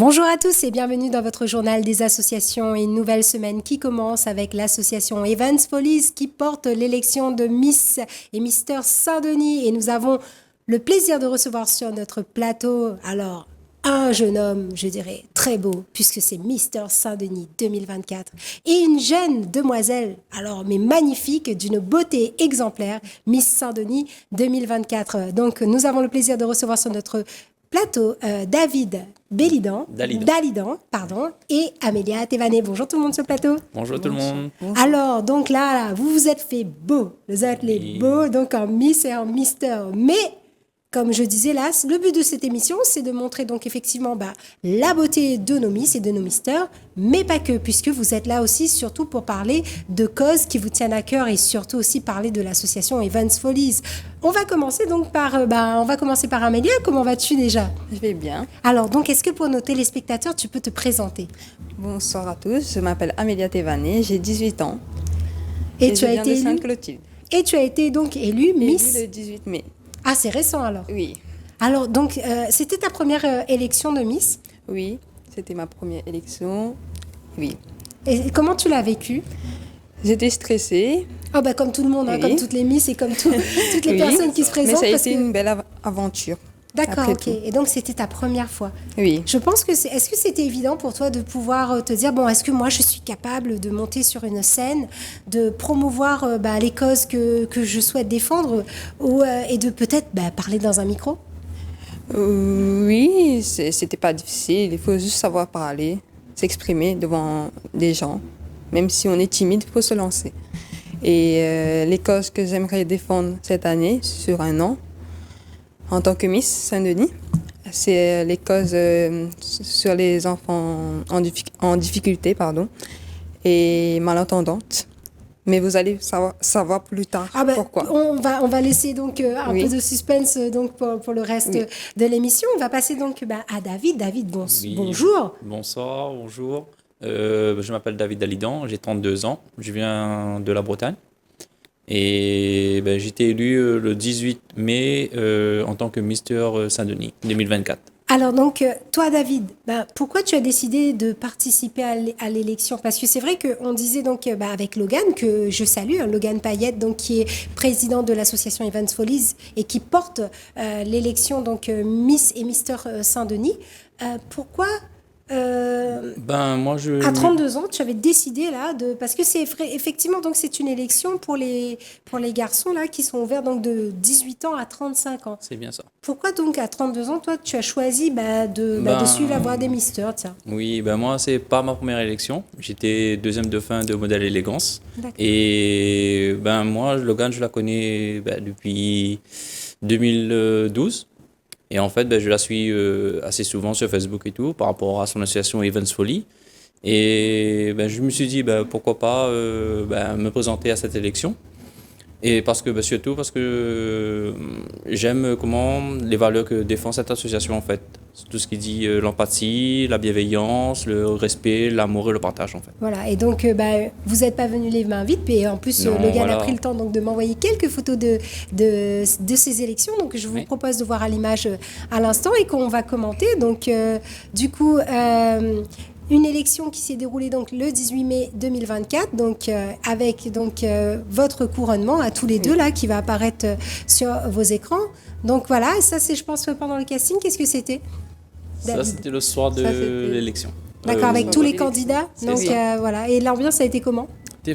Bonjour à tous et bienvenue dans votre journal des associations. Une nouvelle semaine qui commence avec l'association Evans Follies qui porte l'élection de Miss et Mister Saint-Denis. Et nous avons le plaisir de recevoir sur notre plateau, alors, un jeune homme, je dirais, très beau, puisque c'est Mister Saint-Denis 2024. Et une jeune demoiselle, alors, mais magnifique, d'une beauté exemplaire, Miss Saint-Denis 2024. Donc, nous avons le plaisir de recevoir sur notre plateau David Dalidan, et Amélia Thévanet. Bonjour tout le monde sur le plateau. Bonjour tout le monde. Bonjour. Alors, donc là, vous vous êtes fait beau. Vous êtes les beaux, donc en Miss et en Mister. Mais, comme je disais là, le but de cette émission, c'est de montrer donc effectivement la beauté de nos Miss et de nos Misters, mais pas que, puisque vous êtes là aussi surtout pour parler de causes qui vous tiennent à cœur et surtout aussi parler de l'association Evans Follies. On va commencer donc par Amélia. Comment vas-tu déjà ? Je vais bien. Alors donc, est-ce que pour nos téléspectateurs, tu peux te présenter ? Bonsoir à tous, je m'appelle Amélia Thévanet, j'ai 18 ans. Et tu as été élue Sainte-Clotilde. Et tu as été donc élue Miss le 18 mai. Ah, c'est récent alors ? Oui. Alors donc, c'était ta première élection de Miss ? Oui, c'était ma première élection. Oui. Et comment tu l'as vécue ? J'étais stressée. Oh comme tout le monde, Oui. comme toutes les Miss et comme toutes les personnes qui se présentent. Mais ça a été une belle aventure. D'accord, ok. Et donc, c'était ta première fois. Oui. Je pense que est-ce que c'était évident pour toi de pouvoir te dire, est-ce que moi, je suis capable de monter sur une scène, de promouvoir les causes que je souhaite défendre et de peut-être parler dans un micro ? Oui, c'était pas difficile. Il faut juste savoir parler, s'exprimer devant des gens. Même si on est timide, il faut se lancer. Et les causes que j'aimerais défendre cette année, sur un an, en tant que Miss Saint-Denis, c'est les causes sur les enfants en difficulté et malentendantes. Mais vous allez savoir plus tard pourquoi. On va laisser donc un peu de suspense donc pour le reste de l'émission. On va passer donc à David. David, bonjour. Bonsoir, bonjour. Je m'appelle David Dalidan, j'ai 32 ans, je viens de la Bretagne. Et j'ai été élu le 18 mai en tant que Mister Saint-Denis 2024. Alors donc, toi David, pourquoi tu as décidé de participer à l'élection ? Parce que c'est vrai qu'on disait donc avec Logan, que je salue, Logan Payette, donc, qui est président de l'association Evans Follies et qui porte l'élection donc Miss et Mister Saint-Denis. Pourquoi à 32 ans, tu avais décidé là parce que c'est effectivement donc c'est une élection pour les garçons là qui sont ouverts donc de 18 ans à 35 ans. C'est bien ça. Pourquoi donc à 32 ans toi tu as choisi de suivre la voie des misters, tiens ? Oui, moi c'est pas ma première élection. J'étais deuxième dauphin de modèle élégance. D'accord. Et moi Logan je la connais depuis 2012. Et en fait, je la suis assez souvent sur Facebook et tout, par rapport à son association Evans Follies. Et je me suis dit, pourquoi pas me présenter à cette élection. Et surtout parce que j'aime les valeurs que défend cette association, en fait. Tout ce qui dit l'empathie, la bienveillance, le respect, l'amour et le partage, en fait. Voilà, et donc vous n'êtes pas venu les mains vides, et en plus le gars a pris le temps donc, de m'envoyer quelques photos de ces élections, donc je vous propose de voir à l'image à l'instant et qu'on va commenter. Donc du coup, une élection qui s'est déroulée donc le 18 mai 2024, donc avec donc votre couronnement à tous les deux là qui va apparaître sur vos écrans. Donc voilà, et ça c'est je pense pendant le casting, qu'est-ce que c'était ? Ça c'était le soir de l'élection. D'accord, avec tous les candidats. Donc voilà, et l'ambiance a été comment ?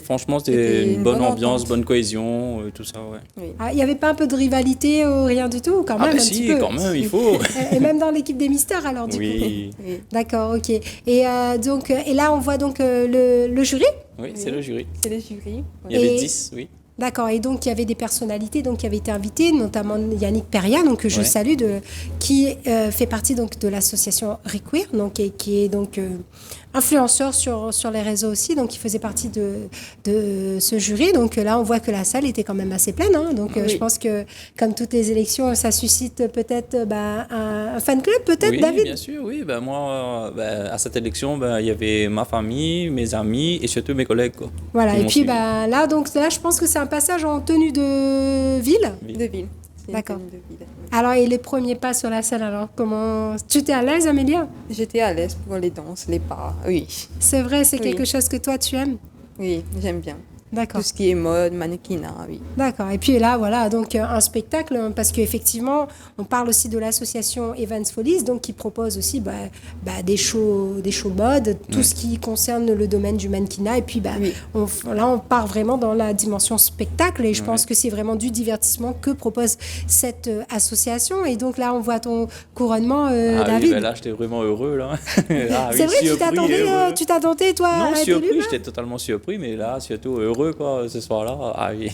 Franchement, c'était une bonne ambiance, bonne cohésion, tout ça, ouais. Oui. Il n'y avait pas un peu de rivalité ou rien du tout, quand même, un petit peu. Quand même, il faut. Et même dans l'équipe des Misters, alors, du coup. Oui. D'accord, ok. Et là, on voit donc le jury ? Oui, c'est le jury. C'est le jury. Il y avait 10, oui. D'accord, et donc il y avait des personnalités donc, qui avaient été invitées, notamment Yannick Peria, donc, que je salue, qui fait partie donc, de l'association Requeer, donc, et qui est donc influenceur sur les réseaux aussi, donc il faisait partie de ce jury. Donc là, on voit que la salle était quand même assez pleine. Hein. Donc Oui. je pense que, comme toutes les élections, ça suscite peut-être un fan club, peut-être, Oui, David? bien sûr, oui. Ben, moi, à cette élection, ben, il y avait ma famille, mes amis et surtout mes collègues, quoi, Voilà, qui et m'ont puis suivi. là, je pense que c'est un passage en tenue de ville. Oui. De ville. C'est une D'accord. tenue de ville. Alors, et les premiers pas sur la scène, alors, comment... Tu étais à l'aise, Amélia? J'étais à l'aise pour les danses, les pas. Oui, C'est vrai, c'est Oui. quelque chose que toi, tu aimes? oui, j'aime bien. D'accord. Tout ce qui est mode, mannequinat, oui. D'accord. Et puis là, voilà, donc un spectacle, parce qu'effectivement, on parle aussi de l'association Evans Follies, donc qui propose aussi des shows mode, tout ce qui concerne le domaine du mannequinat. Et puis Oui. là, on part vraiment dans la dimension spectacle, et je Ouais. pense que c'est vraiment du divertissement que propose cette association. Et donc là, on voit ton couronnement, Ah oui, David. ben là, j'étais vraiment heureux, là. Ah oui, C'est vrai, surpris et heureux. tu t'attendais, toi, Non, à être surpris, élu, là? j'étais totalement surpris, mais là, surtout heureux, quoi, ce soir-là. Ah oui.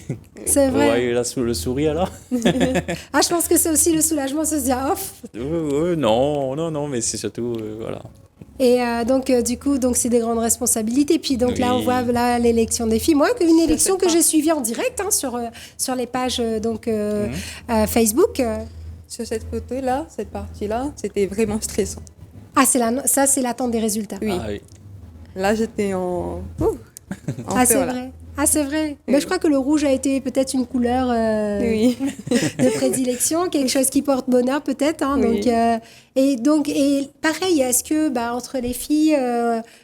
C'est Vous vrai. voyez là, sous le sourire, là? Ah, je pense que c'est aussi le soulagement de se dire off. Non, mais c'est surtout, voilà. Et donc, du coup, donc c'est des grandes responsabilités. Puis donc là, on Oui. voit là, l'élection des filles. Moi, une Je élection sais que pas. j'ai suivie en direct hein, sur les pages Facebook. Sur cette photo-là, cette partie-là, c'était vraiment stressant. Ah, ça, c'est l'attente des résultats. Oui. Ah oui. Là, j'étais en Ah, c'est peur, là. vrai. Ah, c'est vrai. Oui. Mais je crois que le rouge a été peut-être une couleur Oui. de prédilection, quelque chose qui porte bonheur peut-être. Hein, Oui. et pareil, est-ce que entre les filles,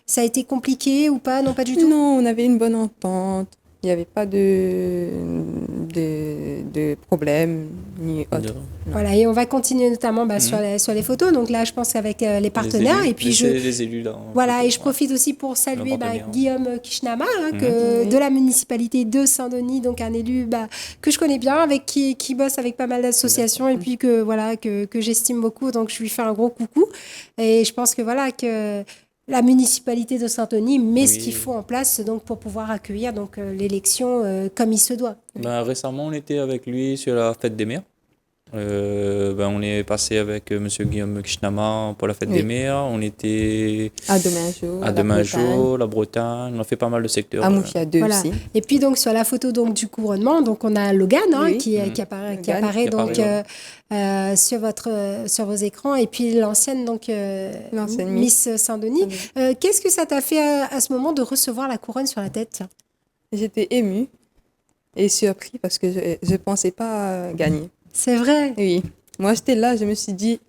ça a été compliqué ou pas? Non, pas du tout. Non, on avait une bonne entente. Il n'y avait pas de problème ni autre. Voilà, et on va continuer notamment sur les photos. Donc là, je pense avec les partenaires. Les élus, Et puis les élus, là. voilà, et je Ouais. profite aussi pour saluer Le partenaire. Guillaume Kishnama, Mhm. de la municipalité de Saint-Denis, donc un élu que je connais bien, avec qui bosse avec pas mal d'associations, et puis que j'estime beaucoup. Donc je lui fais un gros coucou. Et je pense que voilà que la municipalité de Saint-Denis met ce Oui. qu'il faut en place donc pour pouvoir accueillir l'élection comme il se doit. Ben, récemment, on était avec lui sur la fête des mères. On est passé avec Monsieur Guillaume Kishnama pour la fête Oui. des mères. On était À Domingo, à Domingo, la Bretagne. On a fait pas mal de secteurs. à Moufia 2 Voilà. aussi. Et puis donc sur la photo donc du couronnement, donc on a Logan hein, Oui. qui Mhm. apparaît, Logan. donc sur vos écrans, et puis l'ancienne L'ancienne Miss Saint-Denis. Saint-Denis. Qu'est-ce que ça t'a fait à ce moment de recevoir la couronne sur la tête? Tiens. J'étais émue et surpris parce que je ne pensais pas gagner. C'est vrai. Oui. Moi, j'étais là, je me suis dit,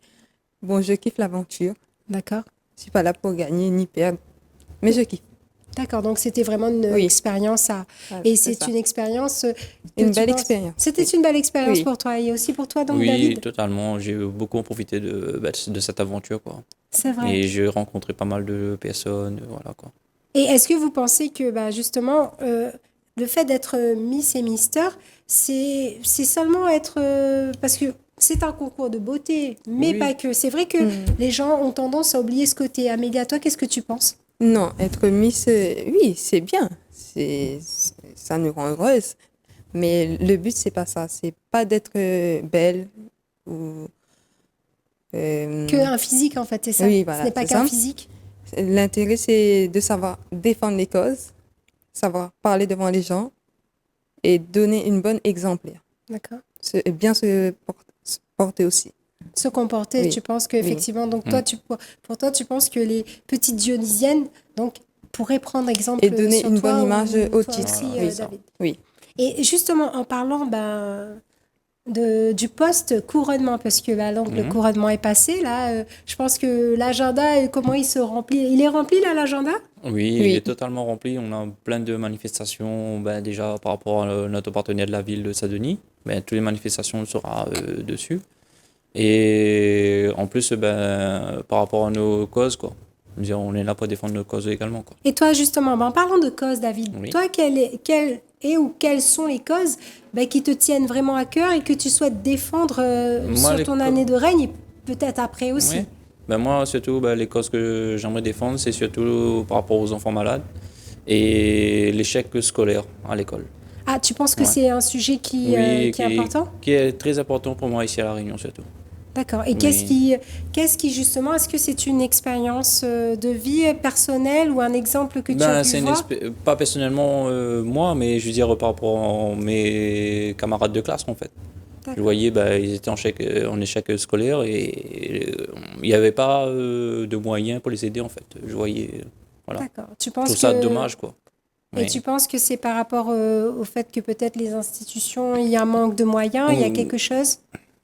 bon, je kiffe l'aventure. D'accord. Je ne suis pas là pour gagner ni perdre, mais je kiffe. D'accord. Donc c'était vraiment une Oui. expérience Voilà, et c'est c'est ça. une expérience que Une tu belle penses- expérience. C'était Oui. une belle expérience Oui. pour toi et aussi pour toi donc Oui, David. totalement. J'ai beaucoup profité de cette aventure, quoi. C'est vrai. Et j'ai rencontré pas mal de personnes, voilà, quoi. Et est-ce que vous pensez que justement, le fait d'être Miss et Mister, c'est seulement être... parce que c'est un concours de beauté, mais Oui. pas que. C'est vrai que les gens ont tendance à oublier ce côté. Amélia, toi, qu'est-ce que tu penses? Non, être Miss, oui, c'est bien. Ça nous rend heureuse. Mais le but, c'est pas ça. C'est pas d'être belle ou. Qu'un physique, en fait, c'est ça. Oui, voilà, Ce n'est pas c'est qu'un ça. physique. L'intérêt, c'est de savoir défendre les causes, savoir parler devant les gens et donner une bonne exemplaire. D'accord. Et bien se porter aussi. Se comporter, Oui. tu penses qu'effectivement, donc toi, pour toi, tu penses que les petites Dionysiennes donc, pourraient prendre exemple Et donner sur une toi bonne image ou au toi titre. aussi, Oui. David. Oui. Et justement, en parlant du post-couronnement, parce que donc, le couronnement est passé, là, je pense que l'agenda, comment il se remplit? Il est rempli, là, l'agenda? Oui, Oui. il est totalement rempli. On a plein de manifestations, déjà par rapport à notre partenaire de la ville de Saint-Denis. Toutes les manifestations seront dessus. Et en plus, par rapport à nos causes, quoi. Je veux dire, on est là pour défendre nos causes également, quoi. Et toi, justement, en parlant de causes, David, Oui. toi, quelles sont les causes qui te tiennent vraiment à cœur et que tu souhaites défendre Moi, sur les ton cau- année de règne et peut-être après aussi? Oui. Moi, surtout, les causes que j'aimerais défendre, c'est surtout par rapport aux enfants malades et l'échec scolaire à l'école. Ah, tu penses que Ouais. c'est un sujet qui Oui, est important? qui est très important pour moi ici à La Réunion, surtout. D'accord. Et qu'est-ce qui justement, est-ce que c'est une expérience de vie personnelle ou un exemple que tu as pu voir? Pas personnellement moi, mais je veux dire par rapport à mes camarades de classe en fait. Je voyais, ils étaient en échec scolaire et il n'y avait pas de moyens pour les aider en fait. Je voyais, voilà. D'accord. Je trouve ça dommage quoi. Et Oui. tu penses que c'est par rapport au fait que peut-être les institutions, il y a un manque de moyens, il y a quelque chose?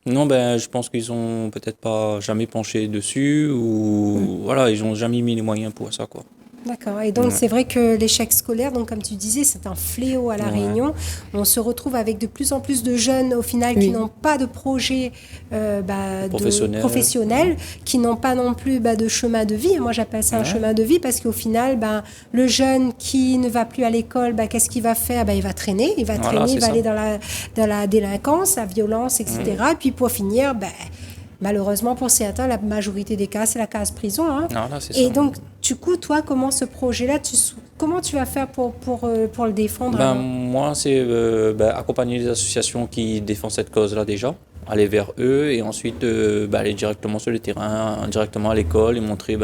Non, je pense qu'ils ont peut-être pas jamais penché dessus ou voilà, ils ont jamais mis les moyens pour ça quoi. D'accord. Et donc, Ouais. c'est vrai que l'échec scolaire, donc comme tu disais, c'est un fléau à La Ouais. Réunion. On se retrouve avec de plus en plus de jeunes, au final, qui Oui. n'ont pas de projet Professionnel. professionnel, qui n'ont pas non plus de chemin de vie. Moi, j'appelle ça un Ouais. chemin de vie parce qu'au final, le jeune qui ne va plus à l'école, qu'est-ce qu'il va faire? Il va traîner, il va Voilà, traîner, il c'est va ça. aller dans la délinquance, la violence, etc. Et puis, pour finir, malheureusement, pour certains, la majorité des cas, c'est la case prison. Hein. Voilà, c'est Et ça. donc, du coup, toi, comment ce projet-là, comment tu vas faire pour le défendre alors? Moi, c'est accompagner les associations qui défendent cette cause-là déjà, aller vers eux et ensuite aller directement sur le terrain, directement à l'école et montrer,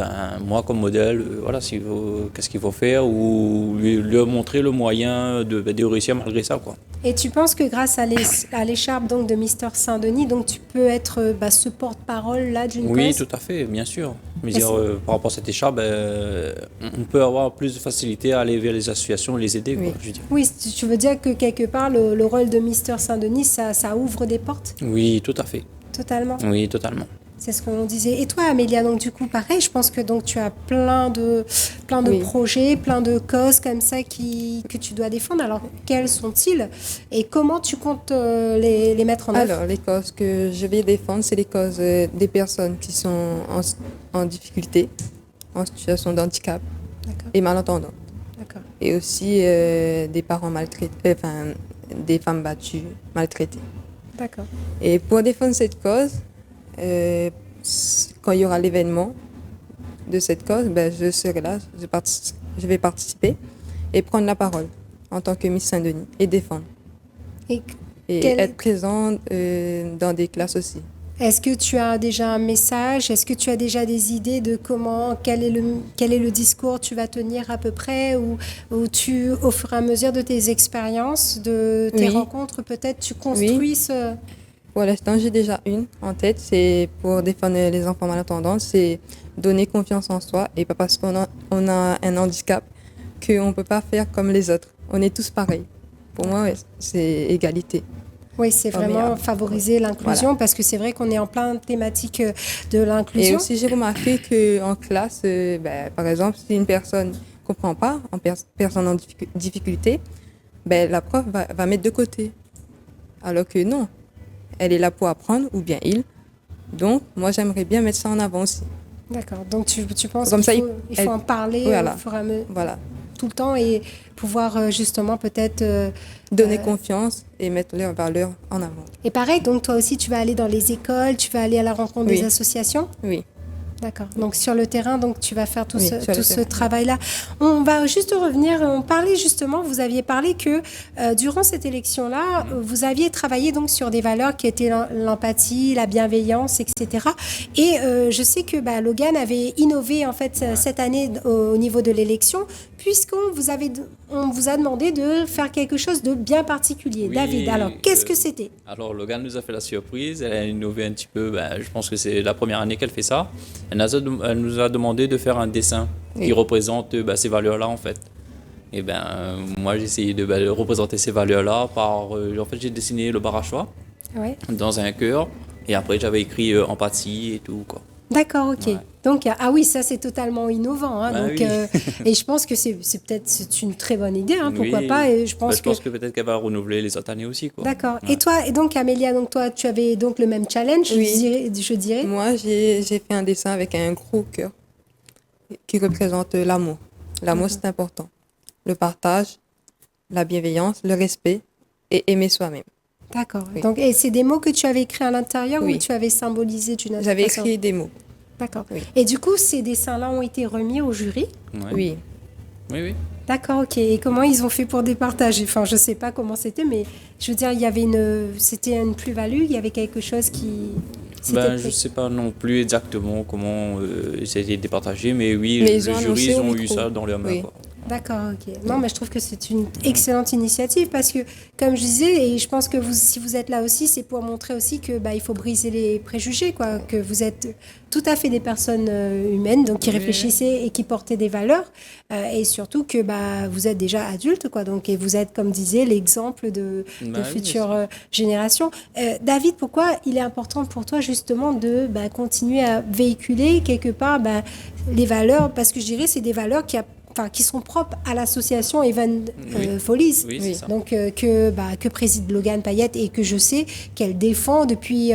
moi comme modèle, voilà, qu'est-ce qu'il faut faire ou lui montrer le moyen de réussir malgré ça, quoi. Et tu penses que grâce à l'écharpe donc de Mister Saint-Denis, donc tu peux être ce porte-parole là d'une Oui, cause? tout à fait, bien sûr. Mais Et dire, par rapport à cette écharpe, on peut avoir plus de facilité à aller vers les associations et les aider, quoi, Oui. je veux dire. Oui, tu veux dire que quelque part, le rôle de Mister Saint-Denis, ça ouvre des portes Oui, tout à fait. totalement. Oui, totalement. C'est ce qu'on disait. Et toi, Amélia, donc du coup, pareil, je pense que donc tu as plein de Oui. projets, plein de causes comme ça que tu dois défendre. Alors, quels sont-ils et comment tu comptes les mettre en œuvre? Alors, les causes que je vais défendre, c'est les causes des personnes qui sont en difficulté, en situation de handicap D'accord, et malentendants. d'accord. Et aussi des parents maltraités, des femmes battues, maltraitées. D'accord. Et pour défendre cette cause, quand il y aura l'événement de cette cause, je serai là, je vais participer et prendre la parole en tant que Miss Saint-Denis et défendre. Et Et Quel- être présente dans des classes aussi. est-ce que tu as déjà un message? Est-ce que tu as déjà des idées de quel est le discours que tu vas tenir à peu près ou au fur et à mesure de tes expériences, de tes Oui. rencontres, peut-être tu construis ce... Pour l'instant, j'ai déjà une en tête, c'est pour défendre les enfants malentendants, c'est donner confiance en soi et pas parce on a un handicap qu'on ne peut pas faire comme les autres. On est tous pareils. Pour moi, ouais, c'est égalité. Oui, c'est vraiment Formidable. favoriser l'inclusion parce que c'est vrai qu'on est en plein thématique de Et l'inclusion. aussi, j'ai remarqué qu'en classe, par exemple, si une personne ne comprend pas, personne en difficulté, la prof va mettre de côté. Alors que non, elle est là pour apprendre, ou bien il. Donc, moi, j'aimerais bien mettre ça en avant aussi. D'accord. Donc tu penses Comme qu'il ça, faut en parler voilà. au fur et à mesure, Voilà. tout le temps et pouvoir justement peut-être... Donner confiance et mettre leurs valeurs en avant. Et pareil, donc toi aussi tu vas aller dans les écoles, tu vas aller à la rencontre Oui. des associations? Oui. D'accord. Donc sur le terrain, donc tu vas faire tout Oui, ce, sur le tout ce terrain. travail-là. On va juste revenir. On parlait justement. Vous aviez parlé que durant cette élection-là, vous aviez travaillé donc sur des valeurs qui étaient l'empathie, la bienveillance, etc. Et je sais que Logan avait innové en fait cette année au niveau de l'élection, puisqu'on vous a demandé de faire quelque chose de bien particulier. Oui, David, alors qu'est-ce que c'était? Alors, Logan nous a fait la surprise. Elle a innové un petit peu. Je pense que c'est la première année qu'elle fait ça. Elle nous a demandé de faire un dessin qui représente ces valeurs-là, en fait. Et moi, j'ai essayé de représenter ces valeurs-là par. En fait, j'ai dessiné le bar à choix Ouais. dans un cœur. Et après, j'avais écrit empathie et tout, quoi. D'accord, ok. Ouais. Donc, oui, ça c'est totalement innovant. Hein, donc, Oui. et je pense que c'est une très bonne idée, hein, pourquoi Oui. pas. Et je pense que peut-être qu'elle va renouveler les autres années aussi, quoi. D'accord. Ouais. Et toi, et donc Amélia, donc toi, tu avais donc le même challenge, Oui. je dirais. Moi, j'ai fait un dessin avec un gros cœur qui représente l'amour. L'amour, c'est important. Le partage, la bienveillance, le respect et aimer soi-même. D'accord. Oui. Donc, et c'est des mots que tu avais écrits à l'intérieur Oui. ou tu avais symbolisé d'une autre J'avais façon? écrit des mots. D'accord. Oui. Et du coup, ces dessins-là ont été remis au jury. Ouais. Oui. Oui, oui. D'accord, ok. Et comment ils ont fait pour départager? Enfin, je sais pas comment c'était, mais je veux dire, c'était une plus-value, il y avait quelque chose qui... Je ne sais pas non plus exactement comment ça a été départagé, mais oui, Mais le ils ont jury, annoncé ils au ont eu micro. ça dans leur main. Oui. Quoi. D'accord, ok. Non, mais je trouve que c'est une excellente initiative parce que, comme je disais, et je pense que si vous êtes là aussi, c'est pour montrer aussi que il faut briser les préjugés, quoi, que vous êtes tout à fait des personnes humaines, donc qui Oui. réfléchissaient et qui portaient des valeurs, et surtout que vous êtes déjà adulte, quoi, donc et vous êtes, comme disait, l'exemple de Oui, futures générations. David, pourquoi il est important pour toi justement de continuer à véhiculer quelque part les valeurs, parce que je dirais c'est des valeurs qui sont propres à l'association Even Follies. Oui, c'est ça. Donc, que préside Logan Payette et que je sais qu'elle défend depuis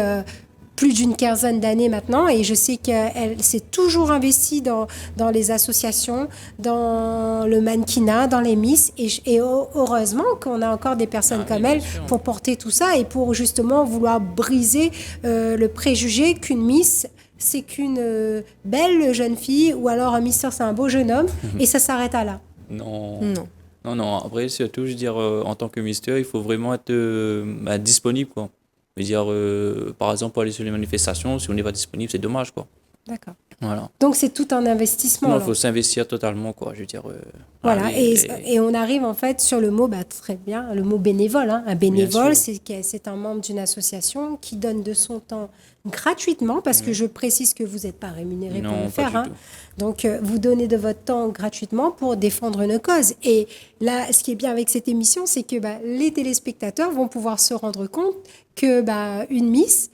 plus d'une quinzaine d'années maintenant. Et je sais qu'elle s'est toujours investie dans les associations, dans le mannequinat, dans les Miss. Et heureusement qu'on a encore des personnes comme elle pour porter tout ça et pour justement vouloir briser le préjugé qu'une Miss, c'est qu'une belle jeune fille ou alors un mister, c'est un beau jeune homme et ça s'arrête à là. Non. Non. Non. Après, surtout, je veux dire, en tant que mister, il faut vraiment être disponible, quoi. Je veux dire, par exemple, pour aller sur les manifestations, si on n'est pas disponible, c'est dommage, quoi. D'accord. Voilà. Donc c'est tout un investissement. Non, il alors. faut s'investir totalement, quoi. Je veux dire. Voilà, aller- et on arrive en fait sur le mot, très bien, le mot bénévole. Hein. Un bénévole, sûr. c'est un membre d'une association qui donne de son temps gratuitement, parce que je précise que vous n'êtes pas rémunéré pour Non, le pas faire. du Hein. tout. Donc, vous donnez de votre temps gratuitement pour défendre une cause. Et là, ce qui est bien avec cette émission, c'est que les téléspectateurs vont pouvoir se rendre compte que une Miss,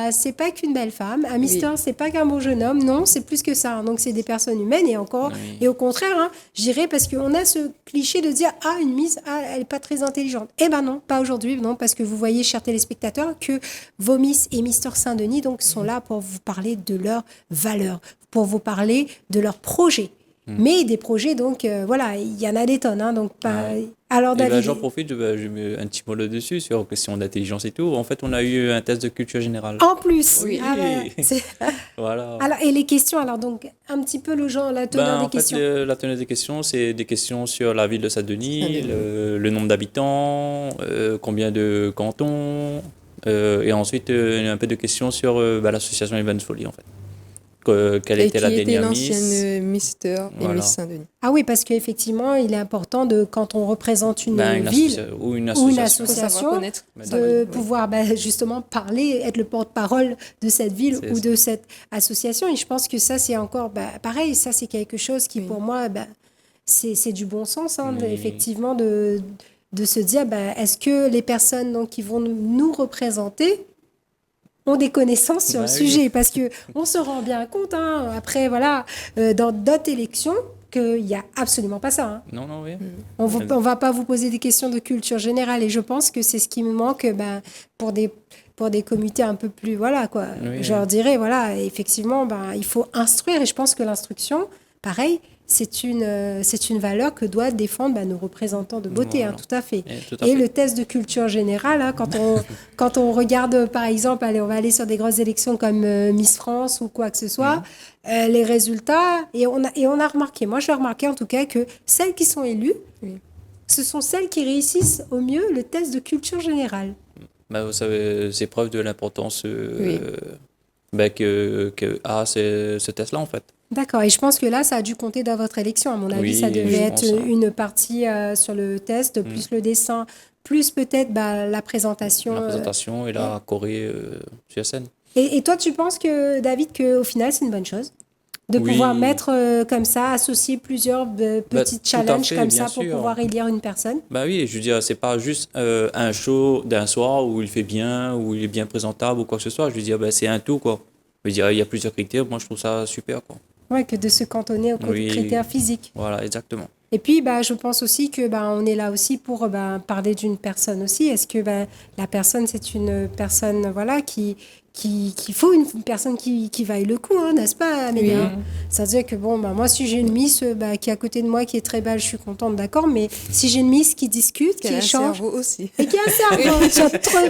c'est pas qu'une belle femme. Un mister, c'est pas qu'un beau jeune homme. Non, c'est plus que ça. Donc, c'est des personnes humaines. Et encore, et au contraire, hein, je dirais, parce qu'on a ce cliché de dire, une Miss, elle est pas très intelligente. Eh ben non, pas aujourd'hui, non, parce que vous voyez, chers téléspectateurs, que vos Miss et Mister Saint-Denis, donc, sont là pour vous parler de leurs valeurs, pour vous parler de leurs projets. Mais des projets, donc, voilà, il y en a des tonnes. Hein, donc, alors, Et David. j'en profite, je mets un petit mot là-dessus sur la question d'intelligence et tout. En fait, on a eu un test de culture générale. En plus. Oui. C'est- Voilà. Alors, et les questions, alors donc un petit peu la teneur des En fait, questions. la teneur des questions, c'est des questions sur la ville de Saint-Denis, le nombre d'habitants, combien de cantons, et ensuite un peu de questions sur l'association Evans Folly, en fait. Quelle Et était qui la était dernière Miss? l'ancienne Mister et Voilà. Miss Saint-Denis. Ah oui, parce qu'effectivement, il est important quand on représente une ville Ou une ou une association. Faut savoir association, connaître. de pouvoir justement parler, être le porte-parole de cette ville C'est ou ça. de cette association. Et je pense que ça, c'est encore pareil, ça c'est quelque chose qui pour moi, c'est du bon sens, hein, effectivement, de se dire, est-ce que les personnes donc, qui vont nous représenter ont des connaissances sur le sujet, parce que on se rend bien compte, hein, après, voilà, dans d'autres élections, qu'il n'y a absolument pas ça. Hein. Non, oui. On va pas vous poser des questions de culture générale, et je pense que c'est ce qui me manque pour des comités un peu plus, voilà, quoi. Oui, je leur dirais, voilà, effectivement, il faut instruire, et je pense que l'instruction, pareil, c'est une valeur que doivent défendre nos représentants de beauté, Voilà. hein, tout à fait. Tout à Et fait. le test de culture générale, hein, quand on regarde, par exemple, allez, on va aller sur des grosses élections comme Miss France ou quoi que ce soit, les résultats, et on a remarqué, moi j'ai remarqué en tout cas que celles qui sont élues, ce sont celles qui réussissent au mieux le test de culture générale. Vous savez, c'est preuve de l'importance que a ce test-là, en fait. D'accord, et je pense que là, ça a dû compter dans votre élection. À mon avis, Oui, ça devait je être pense, hein. une partie sur le test, plus le dessin, plus peut-être la présentation. La présentation et la choré sur scène. Et toi, tu penses que, David, qu'au final, c'est une bonne chose de pouvoir mettre comme ça, associer plusieurs petits tout à challenges fait, comme bien ça pour sûr. pouvoir élire une personne? Oui, je veux dire, c'est pas juste un show d'un soir où il fait bien, où il est bien présentable ou quoi que ce soit. Je veux dire, c'est un tout, quoi. Je veux dire, il y a plusieurs critères. Moi, je trouve ça super, quoi. Ouais, que de se cantonner aux critères physiques. Voilà, exactement. Et puis, je pense aussi que on est là aussi pour parler d'une personne aussi. Est-ce que la personne, c'est une personne qu'il faut une personne qui vaille le coup, hein, n'est-ce pas, Amélia? C'est-à-dire que moi, si j'ai une Miss qui est à côté de moi, qui est très belle, je suis contente, d'accord, mais si j'ai une Miss qui discute, qui a un échange... cerveau aussi. Et qui a un cerveau, tu as trouvé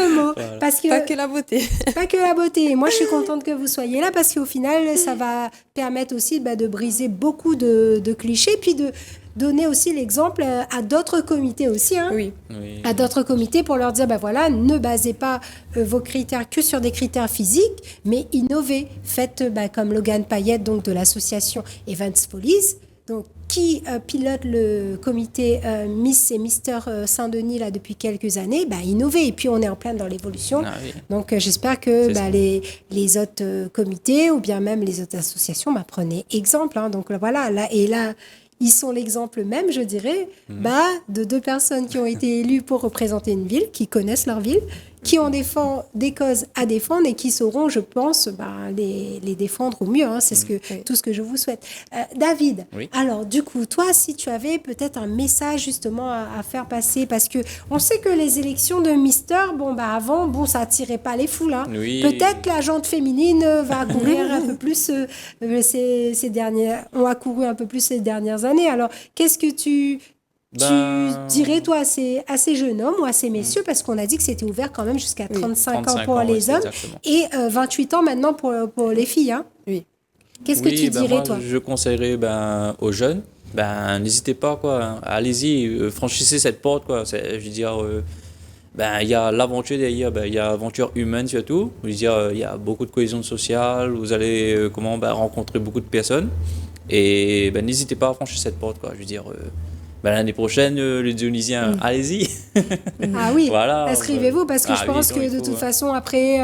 le mot. Voilà. Parce que, Pas que la beauté. pas que la beauté. Et moi, je suis contente que vous soyez là parce qu'au final, ça va permettre aussi de briser beaucoup de clichés, puis donner aussi l'exemple à d'autres comités aussi, hein, Oui, Oui. à d'autres comités pour leur dire, ben voilà, ne basez pas vos critères que sur des critères physiques, mais innovez. Faites comme Logan Payette, donc de l'association Evans Follies, donc qui pilote le comité Miss et Mister Saint-Denis là depuis quelques années, innover. Et puis on est en plein dans l'évolution. Ah oui. Donc j'espère que C'est ça. les autres comités ou bien même les autres associations prenaient exemple. Hein. Donc voilà, là, ils sont l'exemple même, je dirais, de deux personnes qui ont été élues pour représenter une ville, qui connaissent leur ville, qui ont des causes à défendre et qui sauront, je pense, les défendre au mieux. Hein. C'est tout ce que je vous souhaite. David, Oui. alors du coup, toi, si tu avais peut-être un message justement à faire passer, parce que on sait que les élections de Mister, avant, ça attirait pas les foules. Hein. Oui. Peut-être que la jante féminine va courir un peu plus ces dernières, on a couru un peu plus ces dernières années. Alors, qu'est-ce que tu dirais, toi, à ces jeunes hommes ou à ces messieurs, parce qu'on a dit que c'était ouvert quand même jusqu'à 35 ans 35 pour ans, les oui, hommes exactement. et 28 ans maintenant pour les filles. Hein. oui. Qu'est-ce que tu dirais, moi, toi? je conseillerais aux jeunes, n'hésitez pas, quoi. Hein. Allez-y, franchissez cette porte, quoi. Je veux dire, il y a l'aventure derrière, il y a l'aventure humaine surtout. Je veux dire, il y a beaucoup de cohésion sociale, vous allez rencontrer beaucoup de personnes. Et n'hésitez pas à franchir cette porte, quoi. Je veux dire, l'année prochaine, les Dionysiens, allez-y. Ah oui, Voilà, inscrivez-vous parce que je oui, pense donc que il de faut, toute hein. façon, après,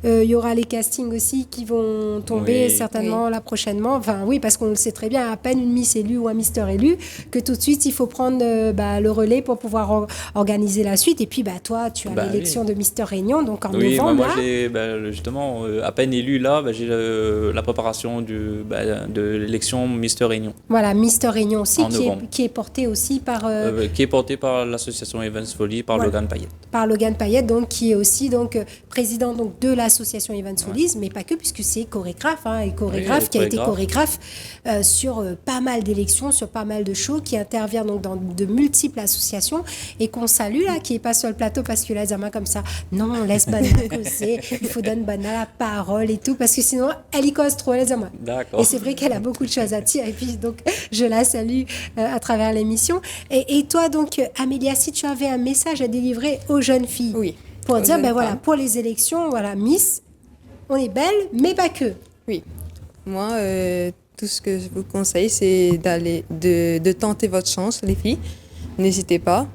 il y aura les castings aussi qui vont tomber Oui. certainement là prochainement. Enfin, oui, parce qu'on le sait très bien, à peine une Miss élue ou un Mister élu, que tout de suite, il faut prendre le relais pour pouvoir organiser la suite. Et puis, toi, tu as l'élection de Mister Réunion, donc en Oui, novembre. moi là. j'ai justement à peine élu là, j'ai la préparation de l'élection Mister Réunion, Voilà, Mister Réunion aussi, En novembre. qui est porté aussi par qui est portée par l'association Evans Folly, par Voilà. Logan Payette. Logan Payette, donc, qui est aussi président donc, de l'association Evans Follies, mais pas que, puisque c'est chorégraphe, et chorégraphe Oui, qui a été chorégraphe sur pas mal d'élections, sur pas mal de shows, qui intervient donc dans de multiples associations et qu'on salue là, qui est pas sur le plateau parce que là, les mains comme ça, non, laisse Bana causer, il faut donner Bana la parole et tout, parce que sinon, elle y cause trop, les mains. D'accord. Et c'est vrai qu'elle a beaucoup de choses à dire, et puis donc, je la salue à travers l'émission. Et toi, donc, Amélia, si tu avais un message à délivrer aux jeunes filles, Oui. pour Aux dire, jeunes voilà, femmes. pour les élections, voilà, Miss, on est belle, mais pas que. Oui. Moi, tout ce que je vous conseille, c'est de tenter votre chance, les filles. N'hésitez pas.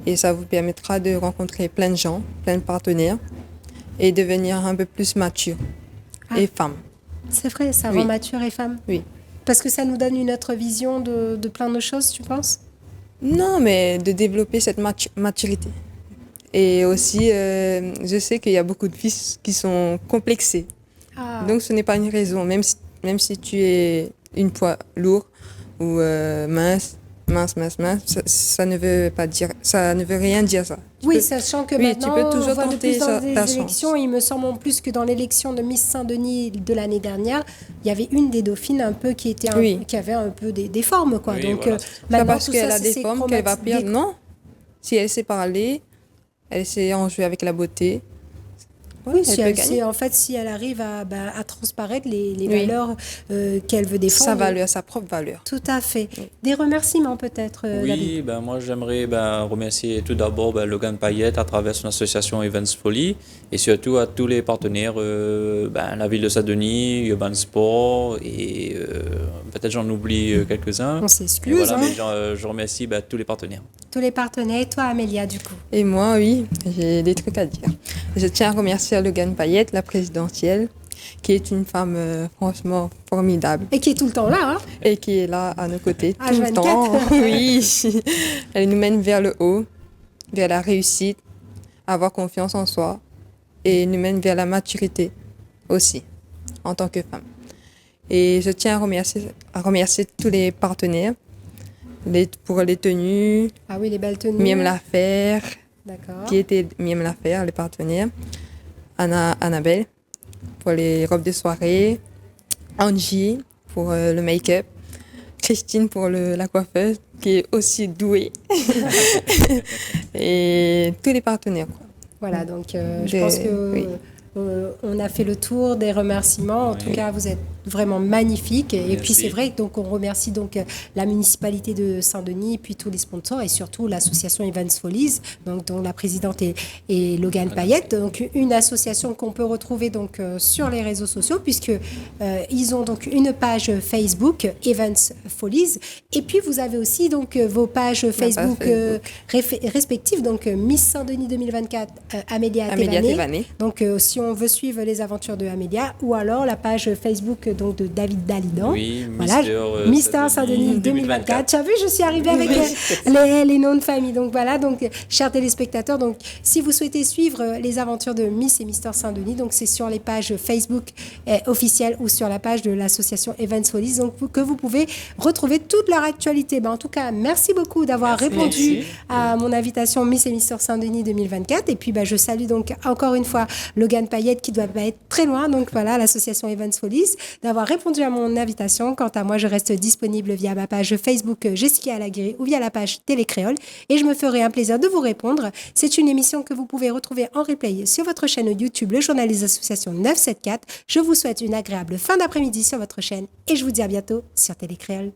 Et ça vous permettra de rencontrer plein de gens, plein de partenaires et devenir un peu plus mature et femme. C'est vrai, ça rend Oui. mature et femme. Oui. Parce que ça nous donne une autre vision de plein de choses, tu penses? Non, mais de développer cette maturité. Et aussi, je sais qu'il y a beaucoup de filles qui sont complexées. Ah. Donc, ce n'est pas une raison. Même si tu es une poids lourd ou mince, ça ne veut pas dire, ça ne veut rien dire ça. Oui, sachant que oui, maintenant, tu peux toujours on voit de tenter plus dans des ta élections, chance. il me semble en plus que dans l'élection de Miss Saint-Denis de l'année dernière, il y avait une des dauphines un peu qui était qui avait un peu des formes, quoi. Oui, Donc voilà. C'est maintenant, parce tout qu'elle ça, a des c'est formes qu'elle va perdre. Non. Si elle sait parler, elle sait en jouer avec la beauté. Oui, elle peut gagner. en fait, si elle arrive à transparaître les Oui. valeurs qu'elle veut défendre. Sa valeur, sa propre valeur. Tout à fait. Des remerciements peut-être, David. Oui, moi j'aimerais remercier tout d'abord Logan Payette à travers son association Evans Folly et surtout à tous les partenaires, la ville de Saint-Denis, Urban Sport et peut-être j'en oublie quelques-uns. On Et s'excuse. voilà, hein. mais je remercie tous les partenaires. Tous les partenaires. Et toi, Amélia, du coup. Et moi, oui, j'ai des trucs à dire. Je tiens à remercier Logan Payette, la présidentielle, qui est une femme franchement formidable Et qui est tout le temps là. Hein. et qui est là à nos côtés tout le H24. temps. Oui, elle nous mène vers le haut, vers la réussite, avoir confiance en soi et nous mène vers la maturité aussi, en tant que femme. Et je tiens à remercier tous les partenaires pour les tenues, Ah oui, les belles tenues. Miem L'Affaire, D'accord. qui était Miem L'Affaire, les partenaires, Annabelle pour les robes de soirée, Angie pour le make-up, Christine pour la coiffeuse, qui est aussi douée, et tous les partenaires. Quoi. Voilà, donc je pense que Oui. on a fait le tour des remerciements. En tout cas, vous êtes vraiment magnifique. Et puis c'est vrai, donc on remercie donc la municipalité de Saint-Denis, puis tous les sponsors et surtout l'association Events Folies, donc dont la présidente est Logan Payette. Donc une association qu'on peut retrouver donc sur les réseaux sociaux puisque ils ont donc une page Facebook Events Folies et puis vous avez aussi donc vos pages Facebook, respectives, donc Miss Saint-Denis 2024, Amélia Thévané. Donc si on veut suivre les aventures de Amélia ou alors la page Facebook donc de David Dalidan. Oui, voilà, Mister Saint-Denis 2024. Tu as vu, je suis arrivée avec les noms de famille. Donc voilà, donc chers téléspectateurs, donc si vous souhaitez suivre les aventures de Miss et Mister Saint-Denis, donc c'est sur les pages Facebook officielles ou sur la page de l'association Events Folies, donc que vous pouvez retrouver toute leur actualité. En tout cas, merci beaucoup d'avoir répondu à mon invitation Miss et Mister Saint-Denis 2024. Et puis je salue donc encore une fois Logan Payette qui doit pas être très loin, donc voilà, l'association Events Folies, d'avoir répondu à mon invitation. Quant à moi, je reste disponible via ma page Facebook Jessica Alaguirre ou via la page Télécréole et je me ferai un plaisir de vous répondre. C'est une émission que vous pouvez retrouver en replay sur votre chaîne YouTube, le journal des associations 974. Je vous souhaite une agréable fin d'après-midi sur votre chaîne et je vous dis à bientôt sur Télécréole.